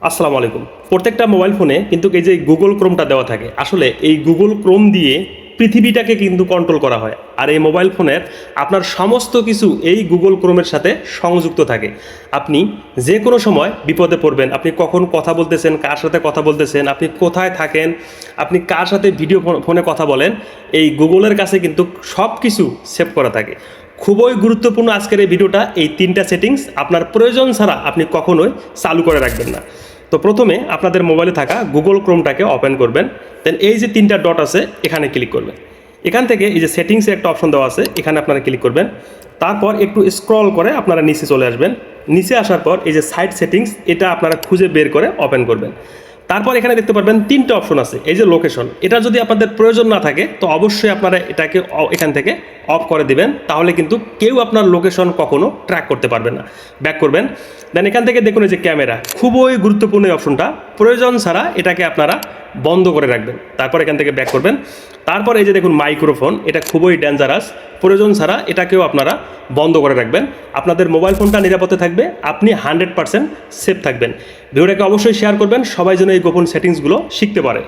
আসসালামু আলাইকুম। প্রত্যেকটা মোবাইল ফোনে কিন্তু এই যে গুগল ক্রোমটা দেওয়া থাকে, আসলে এই গুগল ক্রোম দিয়ে পৃথিবীটাকে কিন্তু কন্ট্রোল করা হয়। আর এই মোবাইল ফোনের আপনার সমস্ত কিছু এই গুগল ক্রোমের সাথে সংযুক্ত থাকে। আপনি যে কোনো সময় বিপদে পড়বেন, আপনি কখন কথা বলতেছেন, কার সাথে কথা বলতেছেন, আপনি কোথায় থাকেন, আপনি কার সাথে ভিডিও ফোনে কথা বলেন, এই গুগলের কাছে কিন্তু সব কিছু সেভ করা থাকে। খুবই গুরুত্বপূর্ণ আজকের এই ভিডিওটা। এই তিনটা সেটিংস আপনার প্রয়োজন ছাড়া আপনি কখনোই চালু করে রাখবেন না। তো প্রথমে আপনাদের মোবাইলে থাকা গুগল ক্রোমটাকে ওপেন করবেন, দেন এই যে তিনটা ডট আছে এখানে ক্লিক করবেন। এখান থেকে এই যে সেটিংসে একটা অপশন দেওয়া আছে, এখানে আপনারা ক্লিক করবেন। তারপর একটু স্ক্রল করে আপনারা নিচে চলে আসবেন। নিচে আসার পর এই যে সাইড সেটিংস, এটা আপনারা খুঁজে বের করে ওপেন করবেন। তারপর এখানে দেখতে পারবেন তিনটা অপশন আছে। এই যে লোকেশন, এটা যদি আপনাদের প্রয়োজন না থাকে তো অবশ্যই আপনারা এটাকে এখান থেকে অফ করে দিবেন, তাহলে কিন্তু কেউ আপনার লোকেশন কখনো ট্র্যাক করতে পারবে না। ব্যাক করবেন, দেন এখান থেকে দেখুন এই যে ক্যামেরা, খুবই গুরুত্বপূর্ণ এই অপশনটা, প্রয়োজন ছাড়া এটাকে আপনারা বন্ধ করে রাখবেন। তারপর এখান থেকে ব্যাক করবেন। তারপর এই যে দেখুন মাইক্রোফোন, এটা খুবই ডেঞ্জারাস, প্রয়োজন ছাড়া এটাকেও আপনারা বন্ধ করে রাখবেন। আপনাদের মোবাইল ফোনটা নিরাপদে থাকবে, আপনি 100% সেফ থাকবেন। ভিডিওটাকে অবশ্যই শেয়ার করবেন, সবাই যেন এই গোপন সেটিংসগুলো শিখতে পারে।